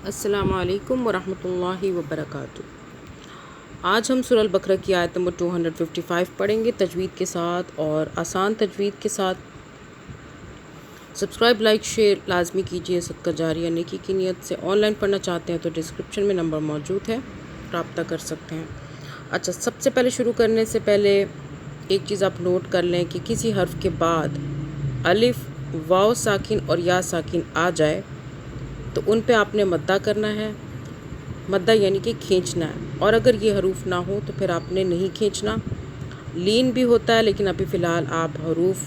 السلام علیکم ورحمۃ اللہ وبرکاتہ۔ آج ہم سورہ البقرہ کی آیت نمبر 255 پڑھیں گے تجوید کے ساتھ اور آسان تجوید کے ساتھ۔ سبسکرائب، لائک، شیئر لازمی کیجیے، صدقہ جاریہ نیکی کی نیت سے۔ آن لائن پڑھنا چاہتے ہیں تو ڈسکرپشن میں نمبر موجود ہے، رابطہ کر سکتے ہیں۔ اچھا، سب سے پہلے شروع کرنے سے پہلے ایک چیز آپ نوٹ کر لیں کہ کسی حرف کے بعد الف، واو ساکن اور یا ساکن آ جائے تو ان پہ آپ نے مدہ کرنا ہے، مدہ یعنی کہ کھینچنا ہے، اور اگر یہ حروف نہ ہو تو پھر آپ نے نہیں کھینچنا۔ لین بھی ہوتا ہے لیکن ابھی فی الحال آپ حروف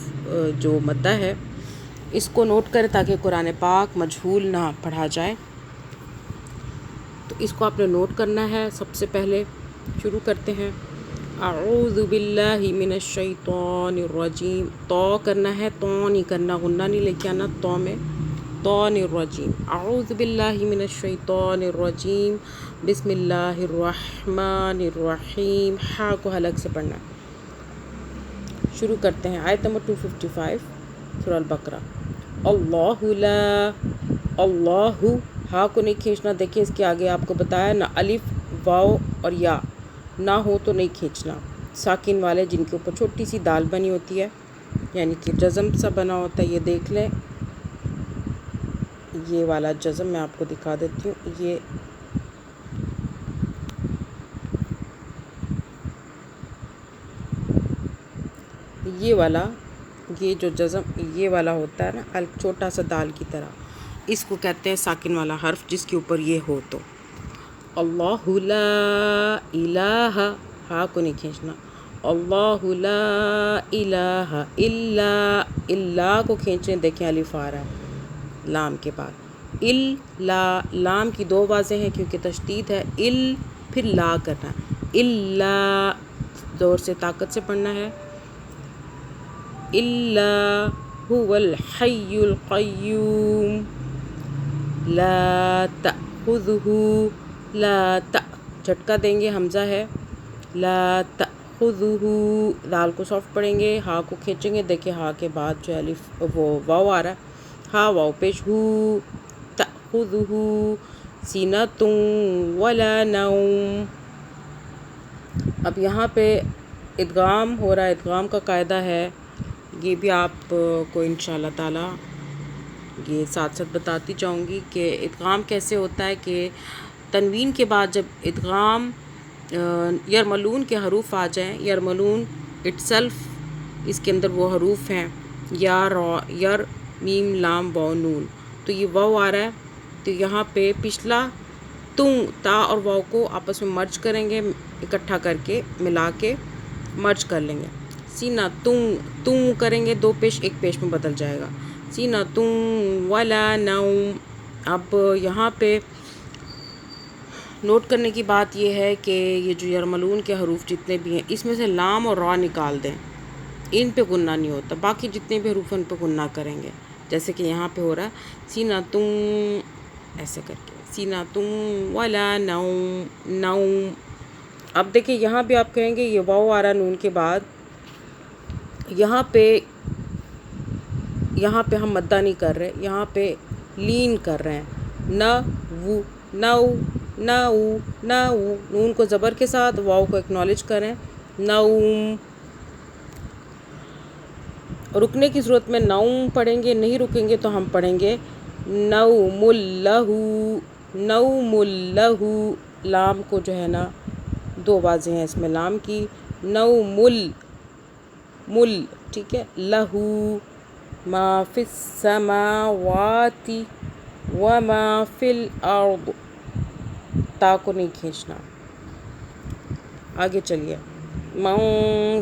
جو مدہ ہے اس کو نوٹ کریں تاکہ قرآن پاک مجہول نہ پڑھا جائے، تو اس کو آپ نے نوٹ کرنا ہے۔ سب سے پہلے شروع کرتے ہیں۔ اعوذ باللہ من الشیطان الرجیم، تو کرنا ہے، تو نہیں کرنا، غنہ نہیں لے کے آنا تو میں، الشیطان الرجیم۔ اعوذ باللہ من الشیطان الرجیم، بسم اللہ الرحمن الرحیم، ہا کو حلق سے پڑھنا ہے۔ شروع کرتے ہیں آیت نمبر 255 سورہ البقرہ۔ اللہ لا، اللہ، ہا کو نہیں کھینچنا۔ دیکھیں اس کے آگے آپ کو بتایا نہ الف، واو اور یا نہ ہو تو نہیں کھینچنا۔ ساکن والے جن کے اوپر چھوٹی سی دال بنی ہوتی ہے یعنی کہ جزم سا بنا ہوتا ہے، یہ دیکھ لیں، یہ والا جزم میں آپ کو دکھا دیتی ہوں۔ یہ والا، یہ جو جزم یہ والا ہوتا ہے نا، چھوٹا سا دال کی طرح، اس کو کہتے ہیں ساکن والا حرف جس کے اوپر یہ ہو تو۔ اللہ لا الہ، ہا کو نہیں کھینچنا۔ اللہ لا الہ الا، الا کو کھینچیں، دیکھیں الف آ رہا ہے لام کے بعد۔ لام کی دو آوازیں ہیں کیونکہ تشدید ہے، پھر لا کرنا ہے، الا، زور سے طاقت سے پڑھنا ہے۔ الا هو الحی القیوم لا تأخذہ، لا جھٹکا دیں گے، حمزہ ہے، لا تأخذہ، دال کو سافٹ پڑھیں گے، ہا کو کھینچیں گے، دیکھیں ہا کے بعد جو الف وہ واو آ رہا ہے، ہا واو پیش، ہو تأخذہ سینۃ ولا نوم۔ اب یہاں پہ ادغام ہو رہا ہے، ادغام کا قاعدہ ہے، یہ بھی آپ کو انشاءاللہ تعالی یہ ساتھ ساتھ بتاتی جاؤں گی کہ ادغام کیسے ہوتا ہے کہ تنوین کے بعد جب ادغام یرملون کے حروف آ جائیں، یرملون اٹسلف اس کے اندر وہ حروف ہیں یا را، یر، میم، لام، واو، نون، تو یہ واو آ رہا ہے تو یہاں پہ پچھلا تا اور واو کو آپس میں مرج کریں گے، اکٹھا کر کے ملا کے مرج کر لیں گے۔ سینہ توں کریں گے، دو پیش ایک پیش میں بدل جائے گا، سینہ توں ولا نوم۔ اب یہاں پہ نوٹ کرنے کی بات یہ ہے کہ یہ جو یرملون کے حروف جتنے بھی ہیں اس میں سے لام اور را نکال دیں، ان پہ غنہ نہیں ہوتا، باقی جتنے بھی حروف ہیں ان پہ غنہ کریں گے، جیسے کہ یہاں پہ ہو رہا ہے سینہ توں، ایسے کر کے سینہ توں ولا نوم، نوم۔ اب دیکھیں یہاں بھی آپ کہیں گے یہ واو آ رہا نون کے بعد، یہاں پہ ہم مدہ نہیں کر رہے، یہاں پہ لین کر رہے ہیں، نو، نون کو زبر کے ساتھ، واو کو اکنالج کریں، نوم۔ رکنے کی صورت میں نوم پڑھیں گے، نہیں رکیں گے تو ہم پڑھیں گے نوم لہو، نوم لہو، لام کو جو ہے نا دو آوازیں ہیں اس میں لام کی، نوم مل، ٹھیک ہے، لہو ما فی السماوات وما فی الارض، تا کو نہیں کھینچنا۔ آگے چلیے، من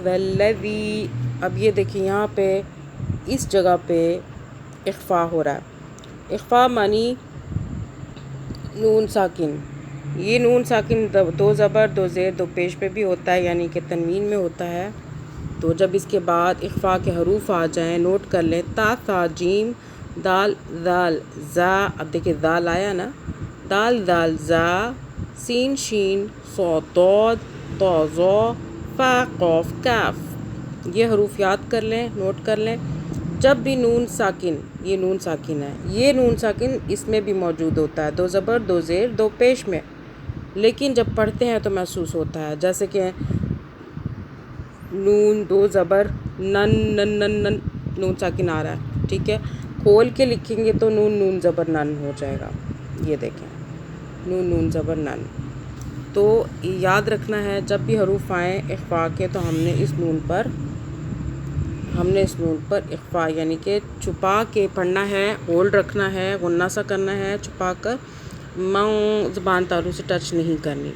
ذا الذی، اب یہ دیکھیں یہاں پہ اس جگہ پہ اخفا ہو رہا ہے، اخفا معنی نون ساکن، یہ نون ساکن دو زبر دو زیر دو پیش پہ بھی ہوتا ہے یعنی کہ تنوین میں ہوتا ہے، تو جب اس کے بعد اخفا کے حروف آ جائیں نوٹ کر لیں، تا، ثا، جیم، دال، ذال، زا، اب دیکھیں ذال آیا نا، دال، ذال، زا، سین، شین، صاد، ضاد، طا، ظا، فا، قاف، کاف، یہ حروف یاد کر لیں، نوٹ کر لیں۔ جب بھی نون ساکن یہ نون ساکن ہے. یہ نون ساکن اس میں بھی موجود ہوتا ہے، 2 زبر 2 زیر 2 پیش میں، لیکن جب پڑھتے ہیں تو محسوس ہوتا ہے. جیسے کہ نون 2 زبر نن نن نن نن، نون ساکن آ رہا ہے، ٹھیک ہے. کھول کے لکھیں گے تو نون نون زبر نن ہو جائے گا. یہ دیکھیں، نون نون زبر نن. تو یاد رکھنا ہے جب بھی حروف آئیں اخفاء کے تو ہم نے اس نون پر اخفاء یعنی کہ چھپا کے پڑھنا ہے، ہولڈ رکھنا ہے، غنہ سا کرنا ہے چھپا کر. زبان تالو سے ٹچ نہیں کرنی.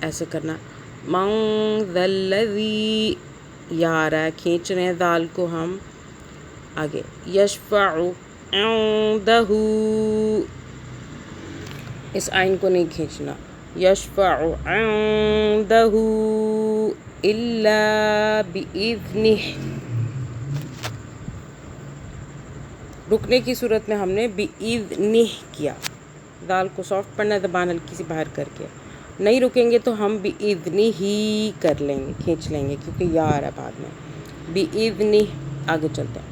ایسے کرنا. ذا الذی، یا آ رہا ہے، کھینچ رہے ہیں دال کو ہم آگے. یشفع عندہ، اس آئین کو نہیں کھینچنا. یشفع عندہ الا باذنہ. رکنے کی صورت میں ہم نے باذنہ کیا. دال کو سافٹ پڑھنا ہے، زبان ہلکی سی باہر کر کے. نہیں رکیں گے تو ہم باذنہ ہی کر لیں گے، کھینچ لیں گے کیونکہ یا آ رہا ہے بعد میں. باذنہ. آگے چلتے ہیں.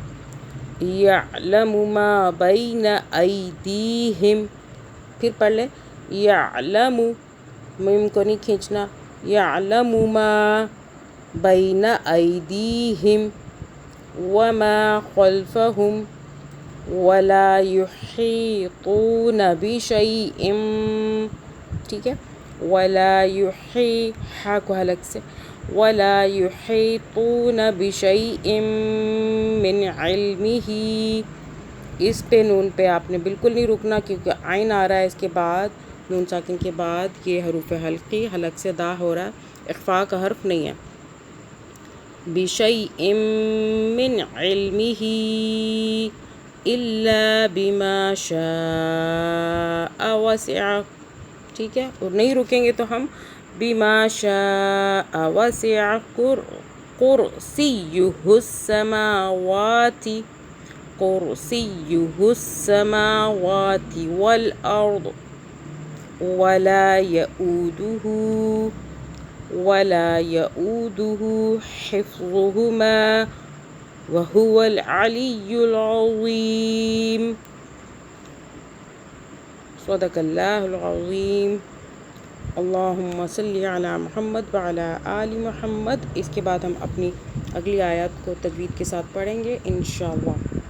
یعلم ما بین ایدیہم، پھر پڑھ لیں. یعلم، میم کو نہیں کھینچنا. یعلم ما بین ایدیہم وما خلفہم ولا یحیطون بشیء، ٹھیک ہے. ولا ہا کو حلق سے. ولا یحیطون بشیء من علمہ. اس پہ نون پہ آپ نے بالکل نہیں رکنا کیونکہ عین آ رہا ہے اس کے بعد، نون ساکن کے بعد. یہ حروف حلقی، حلق سے دا ہو رہا ہے، اخفاء کا حرف نہیں ہے. بشیء من علمہ الا بما شاء وسع، ٹھیک ہے. اور نہیں رکیں گے تو ہم بما شاء وسع کرسیہ السماوات، کرسیہ السماوات والارض ولا يؤوده حفظهما وهو العلی العظیم. صدق اللہ العظیم. اللہم صلی علی محمد وعلی آل محمد. اس کے بعد ہم اپنی اگلی آیات کو تجوید کے ساتھ پڑھیں گے انشاءاللہ.